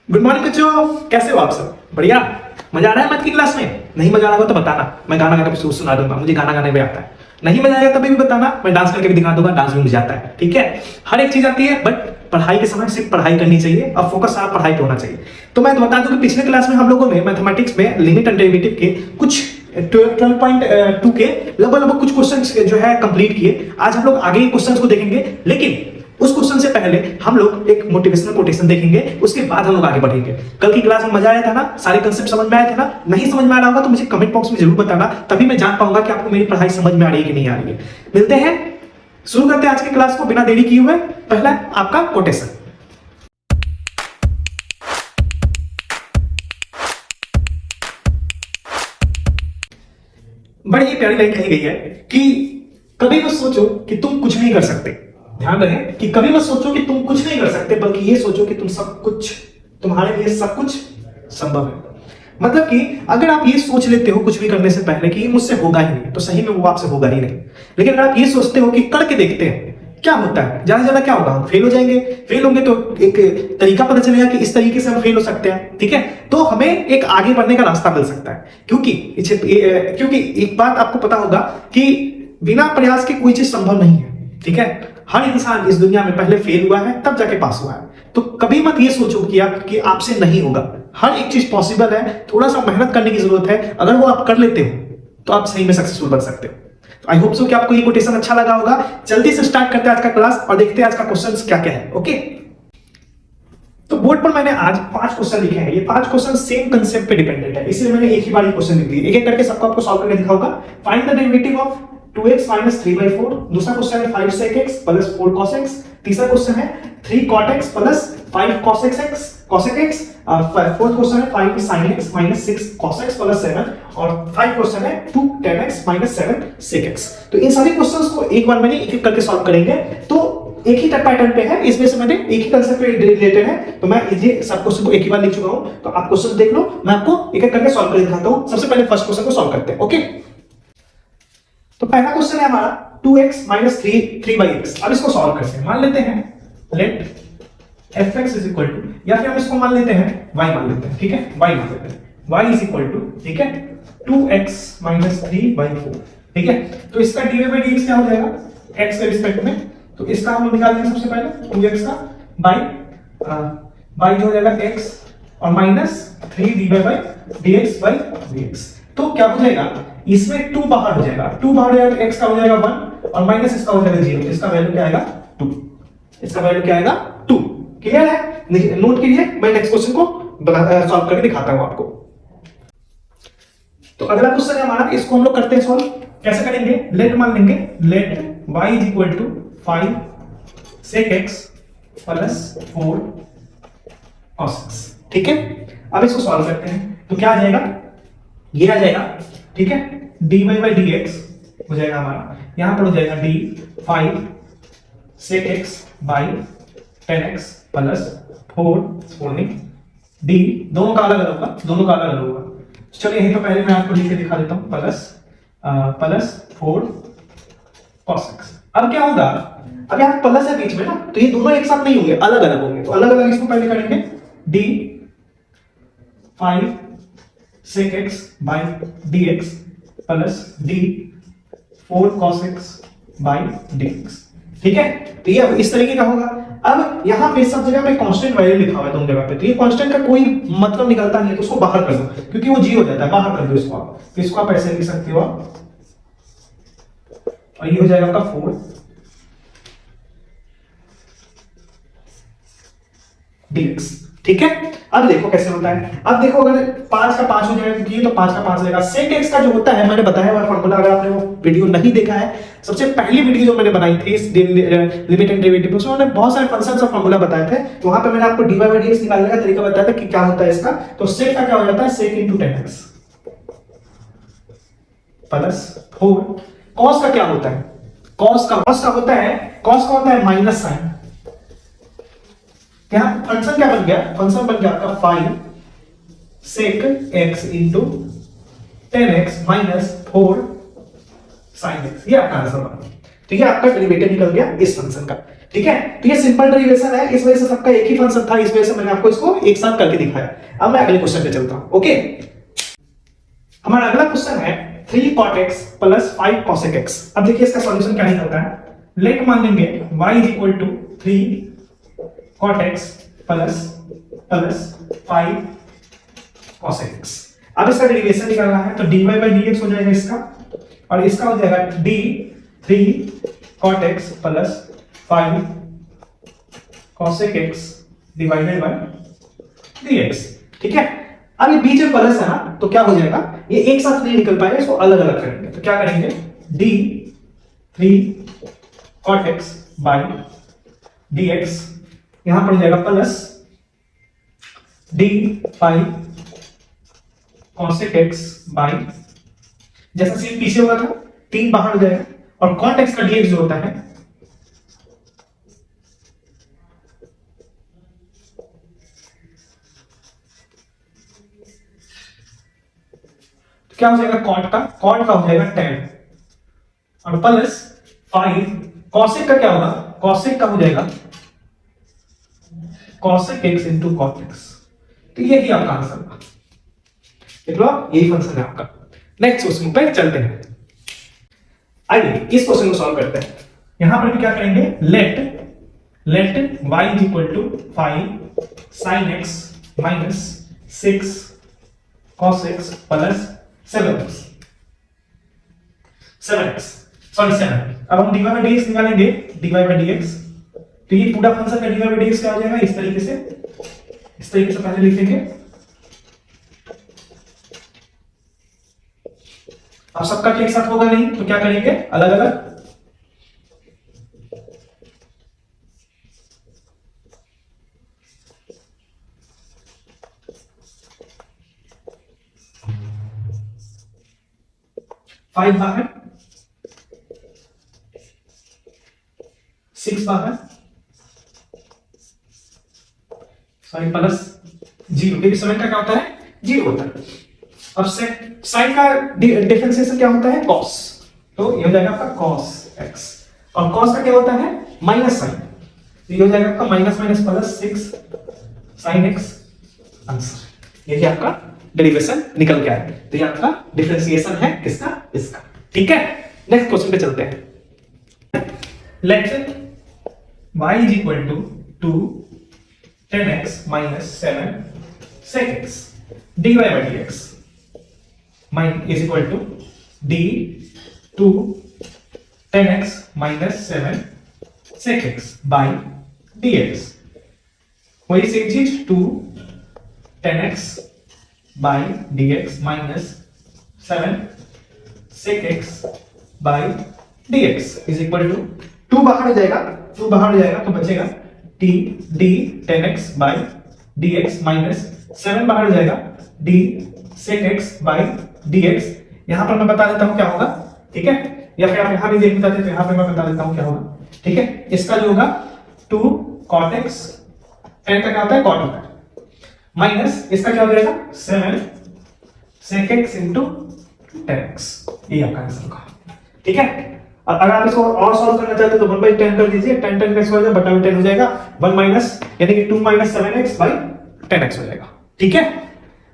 Good morning बच्चों, कैसे हो आप सब? बढ़िया। मजा आ रहा है मैथ की क्लास में? नहीं मजा आ रहा हो तो बताना, मैं गाना गाना भी सुना दूंगा, मुझे गाना गाने भी आता है। नहीं मजा आएगा तभी भी बताना, मैं डांस करके भी दिखा दूंगा, डांस भी मुझे आता है। ठीक है, हर एक चीज आती है, बट पढ़ाई के समय सिर्फ पढ़ाई करनी चाहिए और फोकस आप पढ़ाई पे होना चाहिए। तो मैं बता दूं कि पिछले क्लास में हम लोगों ने मैथमेटिक्स में लिमिट एंड डेरिवेटिव के कुछ 12.2 के लगभग कुछ क्वेश्चंस जो है कंप्लीट किए। आज हम लोग आगे के क्वेश्चंस को देखेंगे, लेकिन उस क्वेश्चन से पहले हम लोग एक मोटिवेशनल कोटेशन देखेंगे, उसके बाद हम लोग आगे बढ़ेंगे। कल की क्लास में मजा आया था ना? सारे कंसेप्ट समझ में आए थे ना? नहीं समझ में आ रहा होगा तो मुझे कमेंट बॉक्स में जरूर बताना, तभी मैं जान पाऊंगा कि आपको मेरी पढ़ाई समझ में आ रही है कि नहीं आ रही है। मिलते हैं, शुरू करते हैं आज की क्लास को बिना देरी किए हुए। पहला आपका कोटेशन। बड़ी ही प्यारी लाइन कही गई है कि कभी मत सोचो कि तुम कुछ नहीं कर सकते। ध्यान रहे कि कभी मत सोचो कि तुम कुछ नहीं कर सकते, बल्कि ये सोचो कि तुम सब कुछ, तुम्हारे लिए सब कुछ संभव है। मतलब कि अगर आप ये सोच लेते हो कुछ भी करने से पहले कि मुझसे होगा ही नहीं, तो सही में वो आपसे होगा ही नहीं। लेकिन अगर आप ये सोचते हो कि करके देखते हैं क्या होता है, ज्यादा से ज्यादा क्या होगा, हम फेल हो जाएंगे। फेल होंगे तो एक तरीका पता चलेगा कि इस तरीके से हम फेल हो सकते हैं। ठीक है, तो हमें एक आगे बढ़ने का रास्ता मिल सकता है। क्योंकि एक बात आपको पता होगा कि बिना प्रयास के कोई चीज संभव नहीं है। ठीक है, हर इंसान इस दुनिया में पहले फेल हुआ है तब जाके पास हुआ है। तो कभी मत ये सोचो कि आपसे नहीं होगा। हर एक चीज पॉसिबल है, थोड़ा सा मेहनत करने की जरूरत है। अगर वो आप कर लेते हो तो आप सही में सक्सेसफुल बन सकते हो। तो आई होप सो कि आपको ये कोटेशन अच्छा लगा होगा। जल्दी से स्टार्ट करते हैं आज का क्लास और देखते हैं आज का क्वेश्चन क्या क्या है। ओके, तो बोर्ड पर मैंने आज 5 क्वेश्चन लिखे हैं। ये 5 क्वेश्चन सेम कंसेप्ट पे डिपेंडेंट है, इसलिए मैंने एक ही बार क्वेश्चन लिख दिए। एक एक करके सबको आपको सॉल्व करके दिखाऊंगा। Find the derivative of 2x minus 3/4। दूसरा क्वेश्चन है 5 sec x plus 4 cos x। तीसरा क्वेश्चन है 3 cot x plus 5 cos x cosec x। Fourth question है 5 sin x minus 6 cos x plus 7। और 5 क्वेश्चन है 2 tan x minus 7 sec x। तो इन सभी questions को एक बार मैंने एक एक करके सॉल्व करेंगे। तो एक ही पैटर्न पे है, इसमें से मैंने एक ही कंसेप्ट पे रिलेटेड है, तो मैं ये सब क्वेश्चन को एक ही बार लिख चुका हूं। तो आप क्वेश्चन देख लो, मैं आपको एक एक करके सॉल्व करके दिखाता हूं। सबसे पहले फर्स्ट क्वेश्चन को सॉल्व करते हैं। ओके, तो पहला क्वेश्चन है हमारा 2x minus 3/x। अब इसको सॉल्व करते हैं। मान लेते हैं late fx is equal to, या फिर हम इसको मान लेते हैं y मान लेते हैं। ठीक है, y मान लेते हैं, y is equal to, ठीक है, 2x minus 3/4। ठीक है, तो इसका dv/dx क्या हो जाएगा x के रिस्पेक्ट में। तो इसका हम लोग निकाल देंगे सबसे पहले 2x का बाई जो हो जाएगा x और माइनस 3 तो क्या हो जाएगा, इसमें 2 बाहर हो जाएगा, 2 बाहर हो जाएगा, x का हो जाएगा 1 और माइनस इसका हो जाएगा 0। इसका वैल्यू क्या आएगा 2। इसका वैल्यू क्या आएगा 2। क्लियर है? नोट कीजिए, मैं नेक्स्ट क्वेश्चन को सॉल्व करके दिखाता हूं आपको। तो अगला क्वेश्चन है हमारा, इसको हम लोग करते हैं सॉल्व। कैसे करेंगे, लेट मान लेंगे, late y is equal to 5 sec x plus 4 cos x। ठीक है, अब इसको सॉल्व करते हैं। तो क्या आ जाएगा, ये आ जाएगा, ठीक है, dy/dx हो जाएगा हमारा, यहां पर हो जाएगा d 5 sec x by 10x plus 4 d, दोनों का अलग अलग होगा, दोनों का अलग अलग होगा। चलिए यहीं तो पहले मैं आपको लिख के दिखा देता हूं, प्लस 4 cos x। अब क्या होगा, अब यहाँ प्लस है बीच में ना, तो ये दोनों एक साथ नहीं होंगे, अलग अलग होंगे। तो अलग अलग इसको पहले करेंगे, d 5 sec x by dx plus d 4 cos x by dx। ठीक है, तो ये इस तरीके का होगा। अब यहाँ पे सब जगह पे कांस्टेंट वैल्यू लिखा हुआ है दोनों जगह पे, तो ये कांस्टेंट का कोई मतलब निकलता नहीं है, तो उसको बाहर कर दो, क्योंकि वो जी हो जाता है, बाहर कर दो इसको आप। तो इसको आप ऐसे लिख सकते हो आप, और ये हो जाएगा आपका 4 dx। ठीक है, अब देखो कैसे होता है। अब देखो, अगर 5 का 5 हो जाएगा, क्योंकि ये तो 5 का 5 रहेगा। sec x का जो होता है, मैंने बताया हुआ फॉर्मूला, अगर आपने वो वीडियो नहीं देखा है, सबसे पहली वीडियो जो मैंने बनाई थी इस लिमिट एंड डेरिवेटिव, उसमें मैंने बहुत सारे फंक्शंस और फॉर्मूला बताए थे। तो वहां पे मैंने आपको dy/dx निकालने का तरीका बताया था कि क्या होता है इसका। तो sec का क्या हो जाता है, sec into 10x plus 4। cos का क्या होता है, cos का होता है माइनस साइन। क्या फंक्शन क्या बन गया, फंक्शन बन गया आपका 5 sec x into 10x minus 4 sin x। ये आपका आंसर बना। तो ये आपका डेरिवेटिव निकल गया इस फंक्शन का। ठीक है, तो ये सिंपल डेरिवेशन है, इस वजह से सबका एक ही फंक्शन था, इस वजह से मैंने आपको इसको एक साथ करके दिखाया। अब मैं अगले क्वेश्चन पे चलता हूं। ओके, हमारा अगला क्वेश्चन है 3 cot x plus 5 cosec x। अब देखिए इसका सॉल्यूशन क्या निकलता है। लेट मान लेंगे y is equal to 3 cot x plus 5 cosec x। अब इसका डेरिवेशन निकालना है, तो dy by dx हो जाएगा इसका, और इसका हो जाएगा d 3 cot x plus 5 cosec x divided by dx। ठीक है, अब ये बीच में प्लस है ना, तो क्या हो जाएगा, ये एक साथ नहीं निकल पाएगा, इसको अलग अलग करेंगे। तो क्या करेंगे, d 3 cot x by dx, यहां पर जाएगा plus d 5 cosec x by, जैसा सीन पीछे होगा था 3 बाहर हो जाएगा, और cot x का dx जो होता है क्या हो जाएगा, कॉट का हो जाएगा tan, और प्लस 5 cosec का क्या होगा, cosec का हो जाएगा cosec x into cot x। तो यही आपका आंसर होगा। देख लो, यही फंक्शन है आपका। नेक्स्ट क्वेश्चन पे चलते हैं। आइए इस क्वेश्चन को सॉल्व करते हैं। यहां पर भी क्या करेंगे, let y is equal to 5 sin x minus 6 cos x plus 7x sorry 7। अब हम dy by dx निकालेंगे, dy by dx, तो ये पूरा फंक्शन का dy by dx क्या हो जाएगा, इस तरीके से पहले लिखेंगे। अब सबका एक साथ होगा नहीं, तो क्या करेंगे, अलग अलग। फाइव बाहर, 6 बाहर, सॉरी प्लस 0, क्योंकि 7 का क्या होता है, 0 होता है। अब साइन का डिफरेंशिएशन क्या होता है, cos, तो ये हो जाएगा आपका cos x, और cos का क्या होता है, माइनस साइन, तो ये हो जाएगा आपका minus minus plus 6 sin x। Answer ये आपका डेरिवेशन निकल के आया। तो ये आपका डिफरेंशिएशन है किसका, इसका। ठीक है, नेक्स्ट क्वेश्चन पे चलते हैं। Let y is equal to 2 10x minus 7 sec x dy by dx mine is equal to d 2 10x minus 7 sec x by dx। वही सेम चीज 2 10x by dx minus 7 sec x by dx is equal to 2 बाहर हो जाएगा, तो बचेगा t d 10x by dx minus 7 बाहर हो जाएगा d sec x by dx। यहां पर मैं बता देता हूं क्या होगा, ठीक है, या फिर आप यहां भी देख लेते, तो यहां पर मैं बता देता हूं क्या होगा। ठीक है, इसका जो होगा 2 cot x, 10 का क्या होता है, cot होता है, माइनस इसका क्या हो जाएगा 7 sec x into 10x। ये आपका आंसर होगा। ठीक है, और अगर आप इसको और सॉल्व करना चाहते हैं तो 1/10 कर दीजिए, 10 10 का स्क्वायर बटा में 10 हो जाएगा, 1 माइनस यानी कि 2 माइनस 7x by 10x हो जाएगा। ठीक है,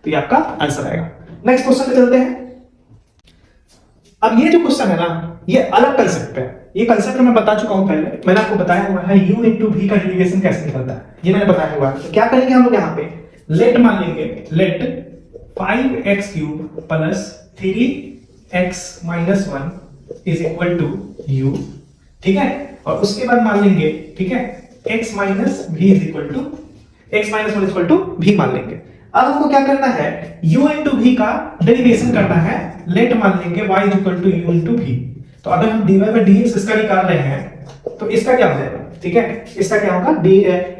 तो ये आपका आंसर आएगा। नेक्स्ट क्वेश्चन पे चलते हैं। अब ये जो क्वेश्चन है ना, ये अलग कंसेप्ट है। ये कंसेप्ट मैं बता चुका हूं पहले, मैंने आपको बताया हुआ है u into v का डेरिवेशन कैसे निकलता है, ये मैंने बताया हुआ है। तो क्या करेंगे हम लोग यहाँ पे, लेट मान लेंगे, let 5x cube plus 3x minus 1 is equal to u। ठीक है, और उसके बाद मान लेंगे, ठीक है, x minus v is equal to x minus 1 is equal to v मान लेंगे। अब हमको क्या करना है, u into v का डेरिवेशन करना है। लेट मान लेंगे y is equal to u into v। तो अगर हम dy by dx इसका निकाल रहे हैं, तो इसका क्या हो जाएगा, ठीक है, इसका क्या होगा,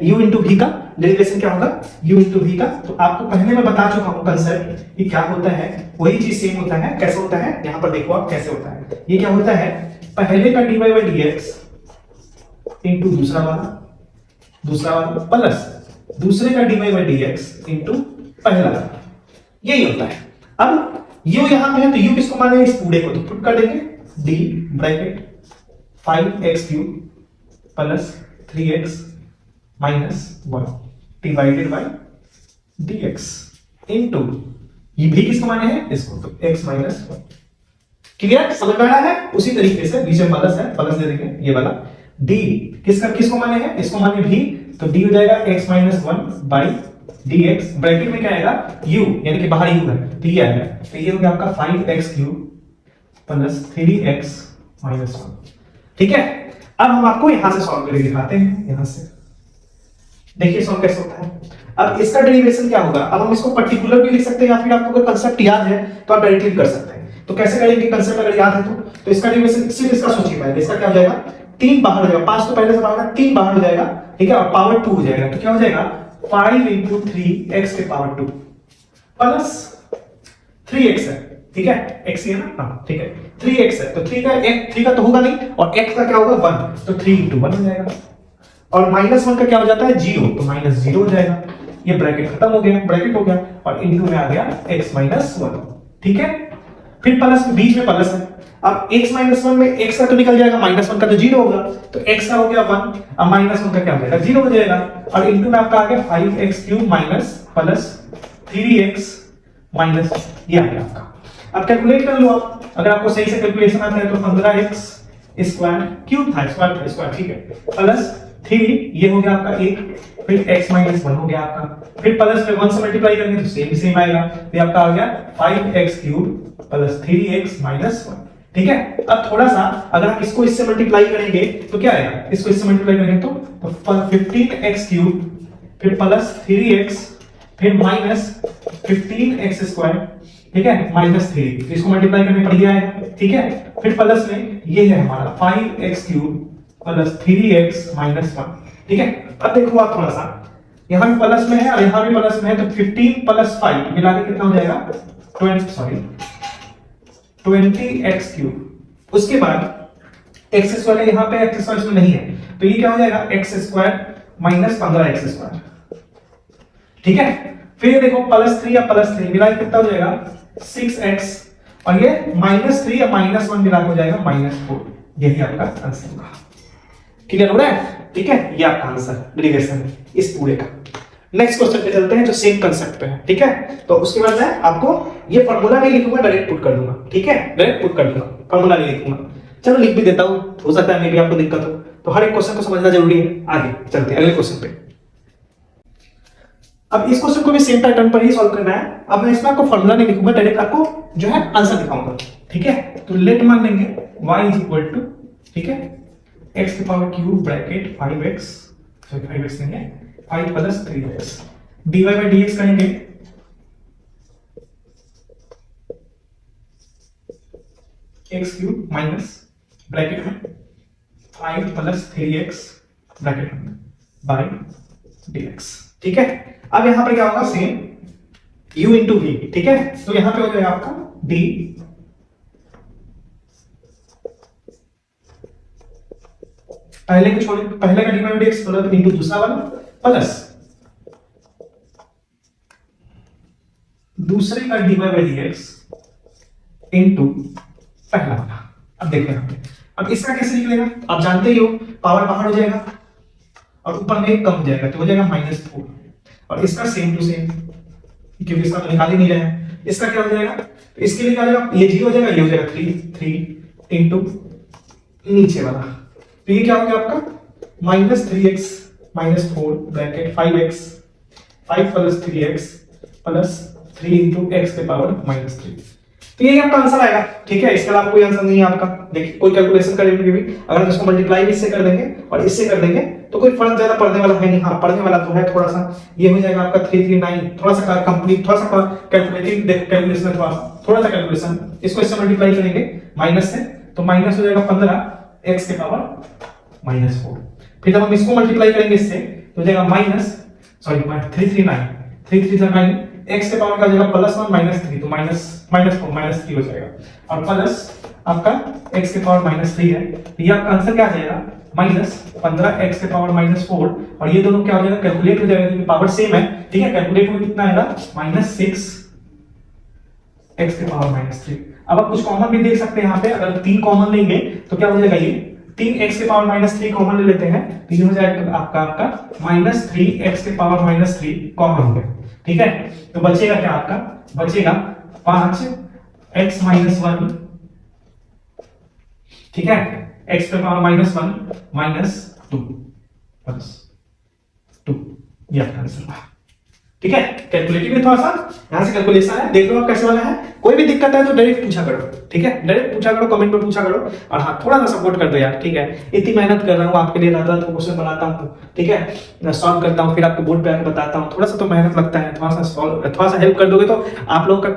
u into v का डेरिवेशन क्या होगा, u into v का। तो आपको पहले मैं बता चुका हूं कंसेप्ट कि क्या होता है, वही चीज सेम होता है। कैसे होता है, यहां पर देखो आप कैसे होता है। ये क्या होता है, पहले का dy by dx इंटू दूसरा वाला प्लस दूसरे का dy by dx इंटू पहला वाला, यही होता है। अब u यहां पे है, तो u किसको माने, इस पूरे को, तो पुट कर देंगे d bracket 5x³ plus 3x minus 1 divided by dx into ये भी किसको माने हैं इसको, तो x माइनस 1। क्लियर, समझ में आ रहा है? उसी तरीके से बीच में प्लस है, प्लस दे देंगे ये वाला d किसको माने हैं, इसको माने भी, तो d हो जाएगा x minus 1 by dx, bracket में क्या आएगा u, यानी कि बाहर u है तो ये आएगा, तो ये हो गया आपका 5x³ प्लस 3x माइनस 1। ठीक है, अब हम आपको यहां से सॉल्व करके दिखाते हैं। यहां से देखिए सॉल्व कैसे होता है। अब इसका डेरिवेशन क्या होगा, अब हम इसको पर्टिकुलर भी लिख सकते हैं या फिर आपको कोई कांसेप्ट याद है तो आप डायरेक्टली कर सकते हैं। तो कैसे करेंगे, कांसेप्ट अगर याद है तो इसका डेरिवेशन सिर्फ इसका सोचिए पहले, इसका क्या हो जाएगा 3 बाहर हो जाएगा, 5 तो पहले से बाहर 3 बाहर हो जाएगा, ठीक है, और पावर 2 हो जाएगा, तो क्या हो जाएगा 5 into 3x के पावर 2 प्लस 3x है, ठीक है, x ही है ना, हाँ ठीक है 3x है, तो 3 का तो होगा नहीं, और x का क्या होगा 1, तो 3 into 1 हो जाएगा, और माइनस 1 का क्या हो जाता है 0, तो माइनस 0 हो जाएगा, ये ब्रैकेट खत्म हो गया, ब्रैकेट हो गया, और इनटू में आ गया x माइनस 1। ठीक है, फिर प्लस बीच में प्लस है, अब x माइनस 1 में x का तो निकल जाएगा, माइनस 1 का तो 0 होगा, तो x का हो गया 1, अब माइनस 1 का क्या हो जाएगा 0 हो जाएगा, और इनटू में आपका आ गया 5x³ minus plus 3x minus, ये आ गया आपका। अब कैलकुलेट कर लो आप, अगर आपको सही से कैलकुलेशन आता है तो 15x स्क्वायर क्यूब था, स्क्वायर ठीक है, प्लस 3 ये हो गया आपका 1, फिर x माइनस 1 हो गया आपका, फिर प्लस में 1 से मल्टीप्लाई करेंगे तो सेम आएगा, तो आपका आ गया 5x³ प्लस 3x माइनस 1। ठीक है, अब थोड़ा सा अगर आप इसको इससे मल्टीप्लाई करेंगे तो क्या आएगा, इसको इससे मल्टीप्लाई करेंगे तो 15x³ फिर प्लस 3x फिर माइनस 15x स्क्वायर, ठीक है, माइनस 3, तो इसको मल्टीप्लाई करने पर ये आएगा, ठीक है, फिर प्लस में ये है हमारा 5x³ प्लस 3x माइनस 1। ठीक है, अब देखो आप थोड़ा सा यहां भी प्लस में है और यहां भी प्लस में है, तो 15 प्लस 5 मिला के कितना हो जाएगा 20x³। उसके बाद x स्क्वायर यहां पे x स्क्वायर इसमें नहीं है, तो ये क्या हो जाएगा x² माइनस 15x²। ठीक है, फिर देखो प्लस 3 या प्लस 3 मिला के कितना हो जाएगा 6x, और ये माइनस 3 या माइनस 1 मिला के हो जाएगा -4। यही आपका आंसर होगा। क्लियर हो रहा है? ठीक है, ये आपका आंसर डेरिवेशन इस पूरे का। नेक्स्ट क्वेश्चन पे चलते हैं जो सेम कांसेप्ट पे है। ठीक है, तो उसके बाद मैं आपको ये फार्मूला नहीं लिखूंगा, डायरेक्ट पुट कर दूंगा। ठीक है, डायरेक्ट पुट कर दूंगा, फार्मूला नहीं लिखूंगा। चलो लिख भी देता हूं, हो सकता है मे भी आपको दिक्कत हो, तो हर एक क्वेश्चन को समझना जरूरी है। आगे चलते हैं अगले क्वेश्चन पे। अब इस क्वेश्चन को भी सेम पैटर्न पर ही सॉल्व करना है। अब मैं इसमें आपको फार्मूला नहीं लिखूंगा, डायरेक्ट आपको जो है आंसर दिखाऊंगा। ठीक है, तो लेट मान लेंगे y इज इक्वल टू, ठीक है, x की power cube bracket 5x, sorry 5x नहीं है, 5 plus 3x dy by dx करेंगे, x क्यूब माइनस ब्रैकेट में 5 प्लस 3x ब्रैकेट में बाई dx। ठीक है, अब यहां पर क्या होगा सेम u इंटू v। ठीक है, तो यहां पे हो जाएगा आपका d पहले के छोड़े, पहले का dy by dx plus into दूसरा वाला प्लस दूसरे का dy बाई dx इंटू पहला वाला। अब देखो यहां पे, अब इसका कैसे निकलेगा, आप जानते ही हो, पावर बाहर हो जाएगा और ऊपर में एक कम हो जाएगा, तो हो जाएगा -4, और इसका सेम टू सेम, क्योंकि इसका तो निकाल ही नहीं रहे हैं। इसका क्या हो जाएगा, तो इसके लिए क्या हो जाएगा, ये 0 हो जाएगा, ये हो जाएगा 3 इंटू नीचे वाला, तो ये क्या हो गया आपका -3x -4 bracket 5x 5 plus 3x plus 3 into x के पावर -3। तो ये आपका आंसर आएगा। ठीक है, इसके अलावा कोई आंसर नहीं है आपका। देखिए कोई कैलकुलेशन करेंगे भी, अगर इसको मल्टीप्लाई इससे कर देंगे और इससे कर देंगे तो कोई फर्क ज्यादा पड़ने वाला है नहीं। हाँ पड़ने वाला तो है थोड़ा सा, ये हो जाएगा आपका 339, थोड़ा सा कंप्लीट, थोड़ा सा कैलकुलेटिव कैलकुलेशन है, थोड़ा सा कैलकुलेशन। इसको इससे मल्टीप्लाई करेंगे माइनस से, तो माइनस हो जाएगा 15 x के पावर -4। फिर जब हम इसको मल्टीप्लाई करेंगे इससे तो हो जाएगा -339 x के पावर का हो जाएगा +1 -3, तो -4 हो जाएगा, और प्लस आपका x के पावर -3 है, तो ये आपका आंसर क्या आ जाएगा -15 x के पावर -4, और ये दोनों क्या हो जाएगा कैलकुलेट हो जाएगा क्योंकि पावर सेम है। ठीक है, कैलकुलेट में कितना आएगा -6 x के पावर -3। अब आप कुछ कॉमन भी देख सकते हैं यहाँ पे, अगर 3 कॉमन लेंगे तो क्या हो जाएगा, ये 3x के पावर -3 कॉमन ले लेते हैं तो ये हो जाएगा आपका -3x के पावर -3 कॉमन हो गया, ठीक है। तो बचेगा क्या आपका, बचेगा 5x -1, ठीक है, x के पावर -1 -2 ये आपका आंसर हुआ, ठीक है। कैलकुलेटिव में थोड़ा सा यहां से कैलकुलेशन है, देख लो आप कैसे वाला है। कोई भी दिक्कत है तो डायरेक्ट पूछा करो, ठीक है, डायरेक्ट पूछा करो, कमेंट में पूछा करो। और हाँ, थोड़ा सा सपोर्ट कर दो यार, ठीक है। इतनी मेहनत कर रहा हूँ आपके लिए, रात-रात को क्वेश्चन बनाता हूँ, ठीक है, सॉल्व करता हूँ, फिर आपको बोर्ड पे आकर बताता हूँ, थोड़ा सा तो मेहनत लगता है। थोड़ा सा हेल्प कर दोगे तो आप लोगों का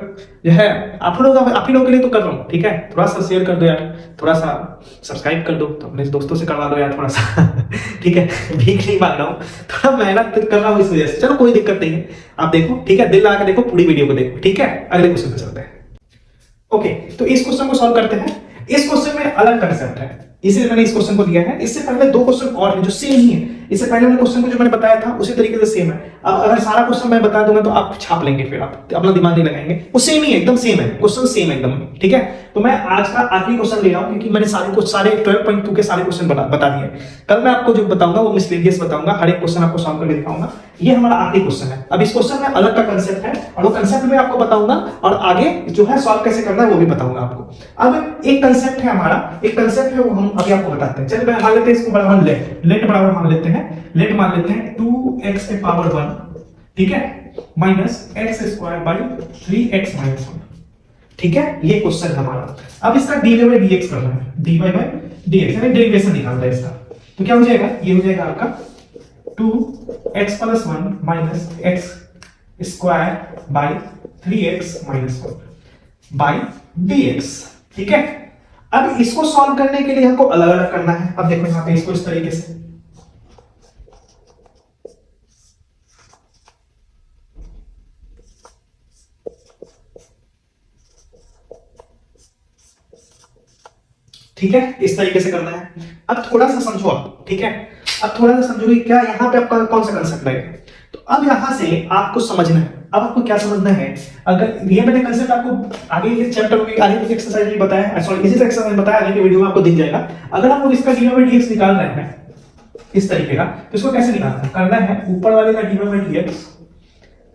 जो है, आप ही लोगों के लिए तो कर रहा हूँ, ठीक है। थोड़ा सा शेयर कर दो यार, थोड़ा सा सब्सक्राइब कर दो, तो अपने दोस्तों से करवा दो यार थोड़ा सा ठीक है, भीख नहीं मांग रहा हूँ, थोड़ा मेहनत कर रहा हूँ इस वजह से। चलो कोई दिक्कत नहीं है, आप देखो, ठीक है, दिल लगा के देखो, पूरी वीडियो को देखो, ठीक है। अगले क्वेश्चन पे चलते हैं। ओके, तो इस क्वेश्चन को सॉल्व करते हैं। इस क्वेश्चन में अलग कंसेप्ट है, इसलिए मैंने इस क्वेश्चन को दिया है। इससे पहले दो क्वेश्चन और हैं जो सेम ही है। इससे पहले वाले क्वेश्चन को जो मैंने बताया था उसी तरीके से सेम है। अब अगर सारा क्वेश्चन मैं बता दूंगा तो आप छाप लेंगे, फिर आप अपना दिमाग नहीं लगाएंगे। वो सेम ही है, एकदम सेम है, क्वेश्चन सेम है एकदम, ठीक है। तो मैं आज का आखिरी क्वेश्चन ले रहा हूं क्योंकि मैंने सारे 12.2 के सारे क्वेश्चन बता दिए। कल मैं आपको जो बताऊंगा वो मिसलेनियस बताऊंगा, हर एक क्वेश्चन आपको सॉल्व करके दिखाऊंगा। ये हमारा आखिरी क्वेश्चन है। अब इस क्वेश्चन में अलग का कंसेप्ट है और वो कंसेप्ट में आपको बताऊंगा, और आगे जो है सॉल्व कैसे करना है वो भी बताऊंगा आपको। अब एक कंसेप्ट है हमारा, एक कंसेप्ट है वो हम अभी आपको बताते हैं। चलिए मान लेते हैं इसको बराबर लेट बराबर मान लेते हैं, लेट मान लेते हैं 2x के पावर 1, ठीक है, minus x square by 3x minus 1, ठीक है। ये क्वेश्चन है हमारा। अब इसका dy बाई dx करना है, dy बाई dx यानी डेरिवेशन निकालना है इसका। तो क्या हो जाएगा, ये हो जाएगा आपका 2x plus 1 minus x square by 3x minus 1 by dx, ठीक है। अब इसको सॉल्व करने के लिए हमको अलग अलग करना है। अब देखो यहां पे इसको इस तरीके से, ठीक है, इस तरीके से करना है। अब थोड़ा सा समझो आप, ठीक है, अब थोड़ा सा समझो कि क्या यहां पे आपका कौन सा कंसेप्ट है। तो अब यहां से आपको समझना है, अब आपको क्या समझना है। अगर ये मैंने कंसेप्ट आपको आगे के चैप्टर में, आगे के एक्सरसाइज में बताया, सॉरी इसी एक्सरसाइज में बताया, आगे के वीडियो में आपको दिख जाएगा। अगर आप लोग इसका dy बाई dx निकाल रहे हैं इस तरीके का, तो इसको कैसे निकालना है, करना है ऊपर वाले का dy बाई dx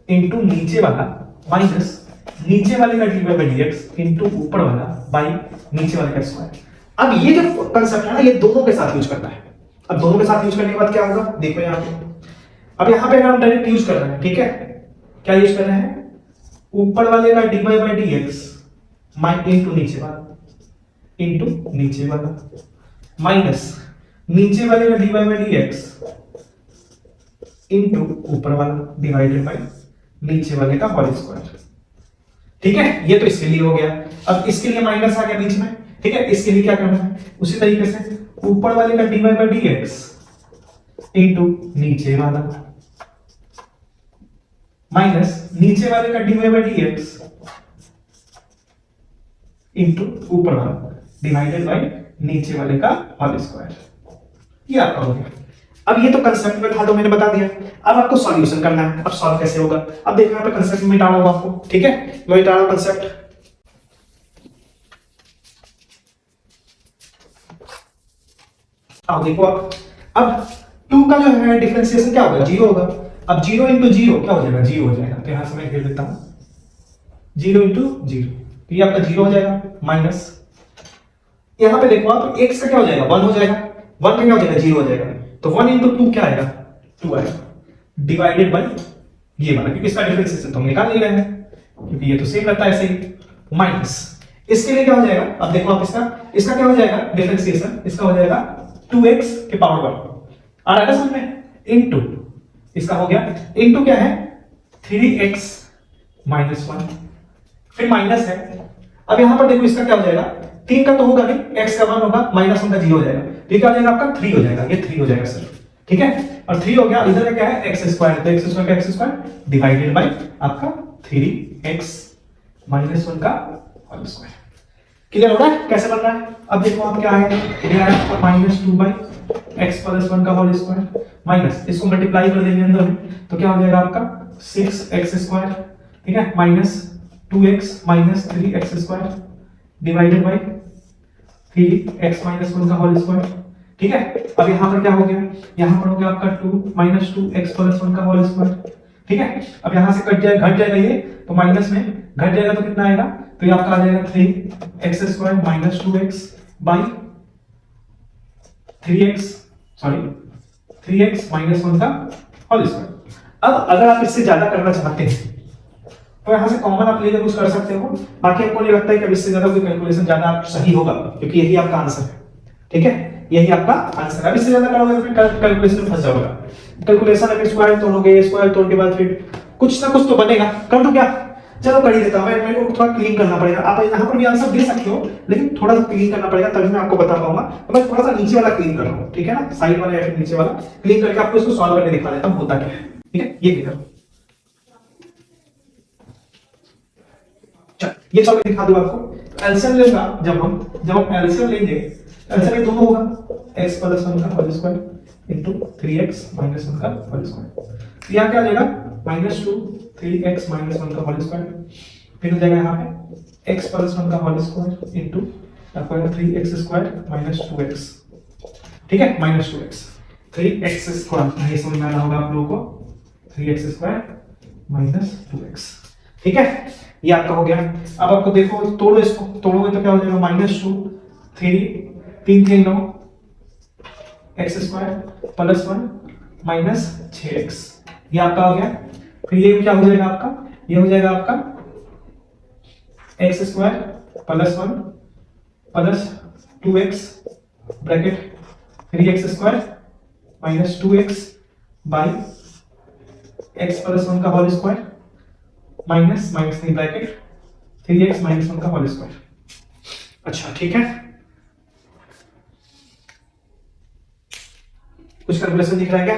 इनटू नीचे वाला माइनस नीचे वाले का dy बाई dx इनटू ऊपर वाला बाई नीचे वाले का स्क्वायर। अब ये जो कंसेप्ट है ना, ये दोनों के साथ यूज करना है। अब दोनों के साथ यूज करने के बाद क्या होगा, देखो यहां पे, अब यहां पे अगर हम डायरेक्ट यूज कर रहे हैं, ठीक है, क्या यूज कर रहे हैं, ऊपर वाले का dy बाई dx इनटू नीचे वाला माइनस नीचे वाले का dy बाई dx इनटू ऊपर वाला डिवाइडेड बाई नीचे वाले का होल स्क्वायर, ठीक है। ये तो इसके लिए हो गया। अब इसके लिए माइनस आ गया बीच में, ठीक है। इसके लिए क्या करना है, उसी तरीके से ऊपर वाले का dy बाई dx इनटू नीचे वाला माइनस नीचे वाले का dy बाई dx इनटू ऊपर वाला डिवाइडेड बाई नीचे वाले का होल स्क्वायर। ये आपका हो गया। अब ये तो कंसेप्ट में था, तो मैंने बता दिया। अब आपको सॉल्यूशन करना है। अब सॉल्व कैसे होगा, अब देखो यहाँ पे कंसेप्ट में डाला हुआ आपको, ठीक है, मैं डाला कंसेप्ट। अब देखो अब 2 का जो है डिफरेंशिएशन क्या होगा, 0 होगा। अब 0 इंटू 0 क्या हो जाएगा, 0 हो जाएगा। तो यहां से मैं घेर देता हूं 0 इंटू 0, तो ये आपका 0 हो जाएगा माइनस, यहां पे देखो आप x का क्या हो जाएगा, 1 हो जाएगा, 1 का क्या हो जाएगा, 0 हो जाएगा। तो 1 इंटू 2 क्या आएगा, 2 आएगा, डिवाइडेड बाई ये वाला, क्योंकि इसका डिफरेंशिएशन तो हम निकाल नहीं रहे हैं, क्योंकि ये तो सेम रहता है ऐसे ही, माइनस इसके लिए क्या हो जाएगा, अब देखो आप इसका क्या हो जाएगा डिफरेंशिएशन, इसका हो जाएगा 2x के पावर 1 आ रहा है समझ में, इनटू इसका हो गया, इनटू क्या है 3x माइनस 1, फिर माइनस है। अब यहां पर देखो इसका क्या हो जाएगा, 3 का तो होगा नहीं, x का 1 होगा, माइनस 1 का 0 हो जाएगा, तो ये क्या हो जाएगा आपका 3 हो जाएगा, ये 3 हो जाएगा सर, ठीक है। और 3 हो गया, इधर क्या है x स्क्वायर, तो x स्क्वायर का x स्क्वायर डिवाइडेड बाय आपका 3x माइनस 1 का होल स्क्वायर। क्लियर हो रहा है कैसे बन रहा है। अब देखो आप क्या है, ये आया माइनस 2 बाई x प्लस 1 का होल स्क्वायर माइनस, इसको मल्टीप्लाई कर देंगे अंदर में, तो क्या हो जाएगा आपका 6x स्क्वायर, ठीक है, minus 2x minus 3x square divided by 3x minus 1 का होल स्क्वायर। ठीक है। अब यहाँ पर क्या हो गया, यहाँ पर हो गया आपका 2 माइनस 2x प्लस 1 का होल स्क्वायर। ठीक है, अब यहाँ से घट जाएगा ये, तो माइनस में घट जाएगा तो कितना आएगा, तो ये आपका आ जाएगा 3x square minus 2x by 3x minus 1 का होल स्क्वायर। अब अगर आप इससे ज्यादा करना चाहते हैं तो यहां से कॉमन आप लेकर कुछ कर सकते हो, बाकी हमको नहीं लगता है कि इससे ज्यादा कोई कैलकुलेशन ज्यादा सही होगा, क्योंकि यही आपका आंसर है। ठीक है, यही आपका आंसर है। अब इससे ज्यादा करोगे तो फिर कैलकुलेशन में फंस जाओगे। कैलकुलेशन अगर स्क्वायर तोड़ोगे, स्क्वायर तोड़ के बाद फिर कुछ ना कुछ तो बनेगा। कर दो क्या, चलो कर ही देता हूं। मेरे को थोड़ा क्लीन करना पड़ेगा। आप यहाँ पर भी आंसर दे सकते हो, लेकिन थोड़ा सा क्लीन करना पड़ेगा, तभी मैं आपको बता पाऊंगा। तो मैं थोड़ा सा नीचे वाला क्लीन कर रहा हूँ, ठीक है ना, साइड वाला या फिर नीचे वाला क्लीन करके आपको इसको सॉल्व करके दिखा देता हूँ होता क्या है। ठीक है, ये क्लियर, ये सॉल्व दिखा दूं आपको। एलसीएम लेगा जब हम एलसीएम लेंगे, एलसीएम ये दोनों होगा x प्लस 1 का whole square into 3x minus 1 का होल स्क्वायर। यहां क्या आ जाएगा, -2 3x माइनस 1 का होल स्क्वायर, फिर हो जाएगा यहाँ पे x प्लस 1 का होल स्क्वायर इनटू आपका 3x स्क्वायर माइनस 2x। ठीक है, माइनस 2x 3x स्क्वायर, ये समझ में आना होगा आप लोगों को, 3x स्क्वायर माइनस 2x। ठीक है, ये आपका हो गया। अब आपको देखो, तोड़ो, इसको तोड़ोगे तो क्या हो जाएगा, -2 3 3 9 x square plus 1 minus 6x, ये आपका हो गया। फिर ये क्या हो जाएगा आपका, ये हो जाएगा आपका x square plus 1 plus 2x bracket 3x square minus 2x by x plus 1 का होल स्क्वायर माइनस माइनस नहीं ब्रैकेट 3x माइनस 1 का होल स्क्वायर। अच्छा, ठीक है, कुछ कैलकुलेशन दिख रहा है क्या?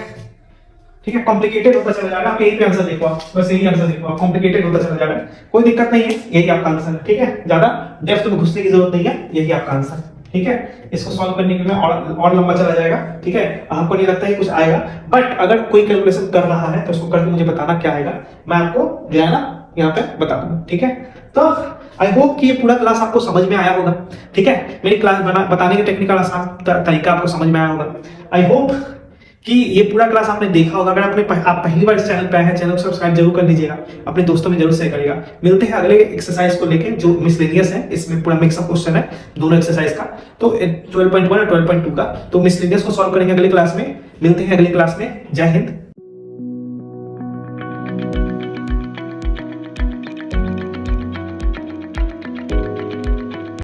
ठीक है, कॉम्प्लिकेटेड होता चला जाएगा, आप यही पे आंसर देखो, आप बस यही आंसर देखो, कॉम्प्लिकेटेड होता चला जाएगा, कोई दिक्कत नहीं है, यही आपका आंसर है। ठीक है, ज्यादा डेप्थ में घुसने की जरूरत नहीं है, यही आपका आंसर है। ठीक है, इसको सॉल्व करने के लिए और लंबा चला जाएगा। ठीक है, हमको नहीं लगता है कुछ आएगा, बट अगर कोई कैलकुलेशन कर रहा है तो उसको करके मुझे बताना क्या आएगा, मैं आपको जो है ना यहाँ पे बता दूंगा। ठीक है, तो आई होप कि ये पूरा क्लास आपको समझ में आया होगा। ठीक है, मेरी क्लास बताने के टेक्निकल आसान तरीका आपको समझ में आया होगा। आई होप कि ये पूरा क्लास आपने देखा होगा। अगर आप पहली बार इस चैनल पे आए हैं, चैनल को सब्सक्राइब जरूर कर लीजिएगा, अपने दोस्तों में जरूर शेयर करिएगा। मिलते हैं अगले एक्सरसाइज को लेके जो मिसलेनियस है, इसमें पूरा मिक्सअप क्वेश्चन है दोनों एक्सरसाइज का, तो 12.1 और 12.2 का। तो मिसलेनियस को सॉल्व करेंगे अगले क्लास में। मिलते हैं अगली क्लास में। जय हिंद।